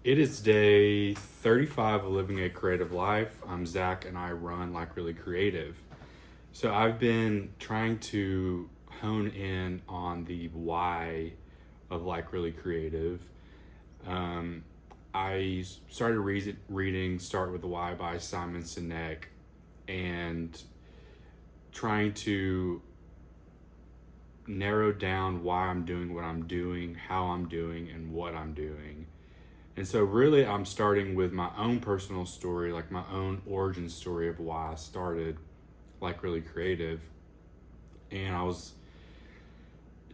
It is day 35 of living a creative life. I'm Zach and I run Like Really Creative. So I've been trying to hone in on the why of Like Really Creative. Um, I started reading Start with the Why by Simon Sinek and trying to narrow down why I'm doing what I'm doing, how I'm doing, and what I'm doing. And so, really, I'm starting with my own personal story, like my own origin story of why I started Like Really Creative. And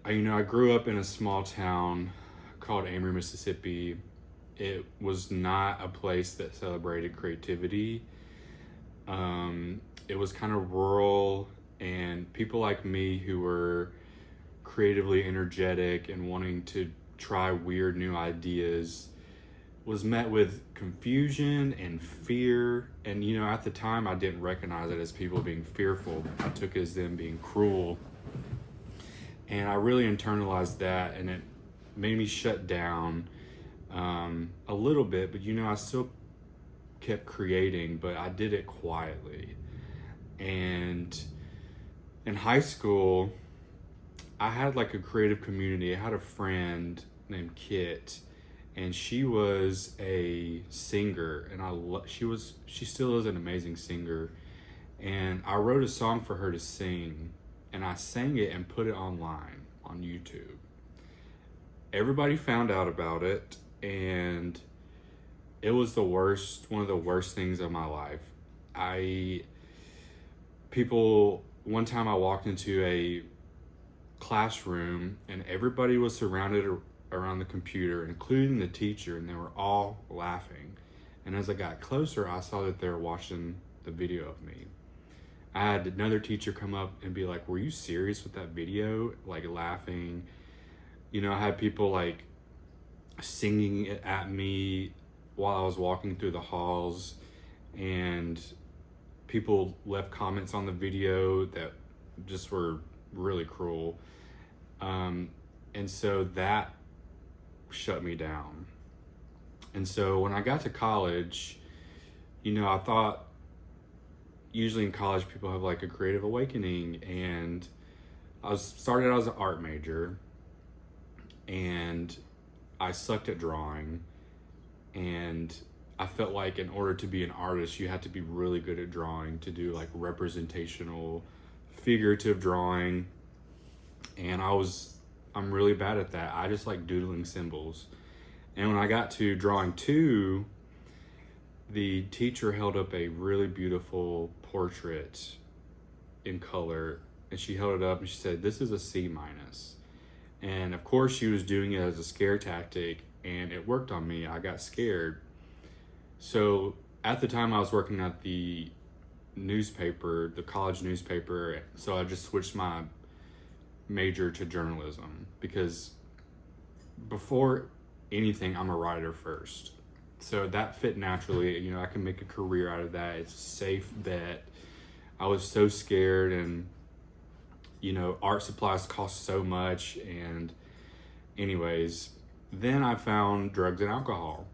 I grew up in a small town called Amory, Mississippi. It was not a place that celebrated creativity. It was kind of rural, and people like me who were creatively energetic and wanting to try weird new ideas was met with confusion and fear. And, at the time, I didn't recognize it as people being fearful. I took it as them being cruel. And I really internalized that, and it made me shut down a little bit. But, I still kept creating, but I did it quietly. And in high school, I had like a creative community. I had a friend named Kit, and she was a singer, and she still is an amazing singer. And I wrote a song for her to sing, and I sang it and put it online on YouTube. Everybody found out about it, and it was one of the worst things of my life. I people One time I walked into a classroom and everybody was surrounded around the computer, including the teacher, and they were all laughing. And as I got closer, I saw that they were watching the video of me. I had another teacher come up and be like, "Were you serious with that video?" Like laughing. I had people like singing it at me while I was walking through the halls, and people left comments on the video that just were really cruel. And so that shut me down. And so when I got to college, I thought usually in college people have like a creative awakening, and I started out as an art major, and I sucked at drawing, and I felt like in order to be an artist, you had to be really good at drawing, to do like representational, figurative drawing. And I'm really bad at that. I just like doodling symbols. And when I got to drawing two, the teacher held up a really beautiful portrait in color, and she held it up and she said, "This is a C minus." And of course she was doing it as a scare tactic, and it worked on me. I got scared. So at the time I was working at the newspaper, the college newspaper, so I just switched my major to journalism, because before anything, I'm a writer first. So that fit naturally. I can make a career out of that. It's a safe bet. I was so scared, and art supplies cost so much. And anyways, then I found drugs and alcohol,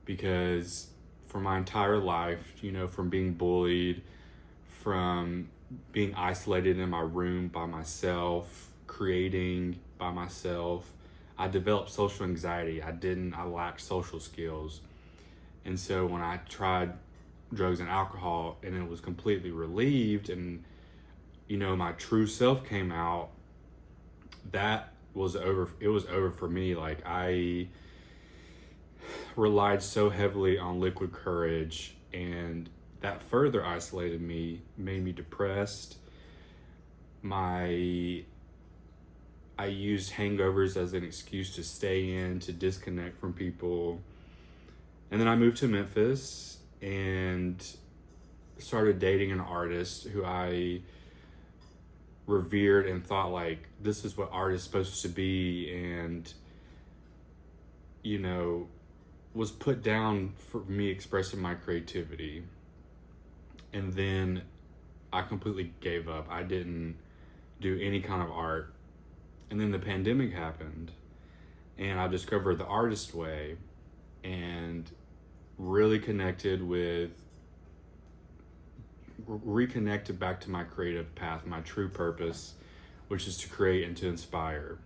because for my entire life, from being bullied, from being isolated in my room by myself, creating by myself, I developed social anxiety. I lacked social skills. And so when I tried drugs and alcohol and it was completely relieved, and my true self came out, that was over. It was over for me. Like, I relied so heavily on liquid courage, and that further isolated me, made me depressed. I used hangovers as an excuse to stay in, to disconnect from people. And then I moved to Memphis and started dating an artist who I revered and thought, like, this is what art is supposed to be, and was put down for me expressing my creativity. And then I completely gave up. I didn't do any kind of art. And then the pandemic happened, and I discovered the artist way. and really reconnected back to my creative path, my true purpose, which is to create and to inspire.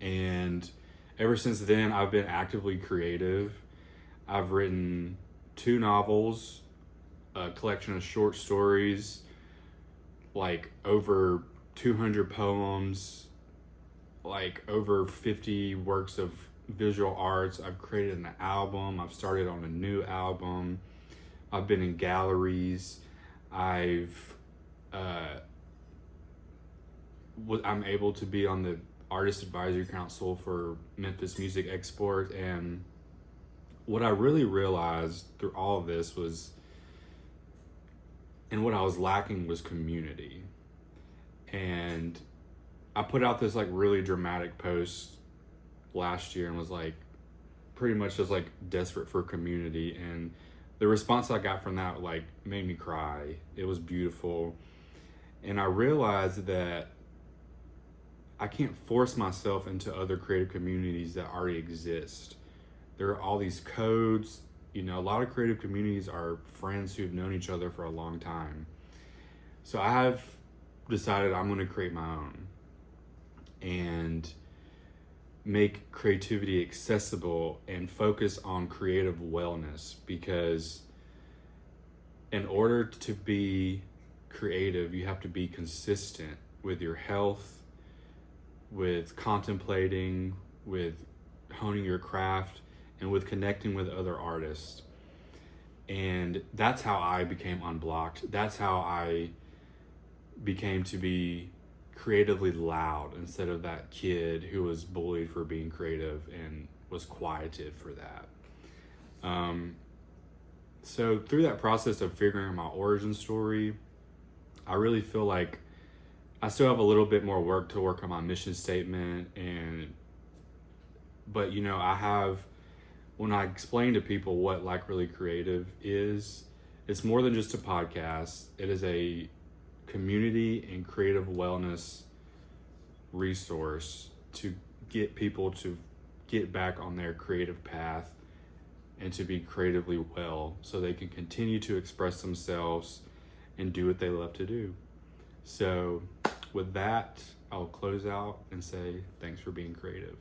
And ever since then, I've been actively creative. I've written 2 novels, a collection of short stories, like over 200 poems, like over 50 works of visual arts. I've created an album. I've started on a new album. I've been in galleries. I'm able to be on the Artist Advisory Council for Memphis Music Export. And what I really realized through all of this was, and what I was lacking was community. And I put out this like really dramatic post last year and was like pretty much just like desperate for community, and the response I got from that like made me cry. It was beautiful. And I realized that I can't force myself into other creative communities that already exist. There are all these codes. A lot of creative communities are friends who've known each other for a long time. So I have decided I'm going to create my own and make creativity accessible and focus on creative wellness, because in order to be creative, you have to be consistent with your health, with contemplating, with honing your craft, and with connecting with other artists. And that's how I became unblocked. That's how I became to be creatively loud instead of that kid who was bullied for being creative and was quieted for that. So through that process of figuring out my origin story, I really feel like I still have a little bit more work to work on my mission statement. But I have, when I explain to people what Like Really Creative is, it's more than just a podcast. It is a community and creative wellness resource to get people to get back on their creative path and to be creatively well, so they can continue to express themselves and do what they love to do. So with that, I'll close out and say thanks for being creative.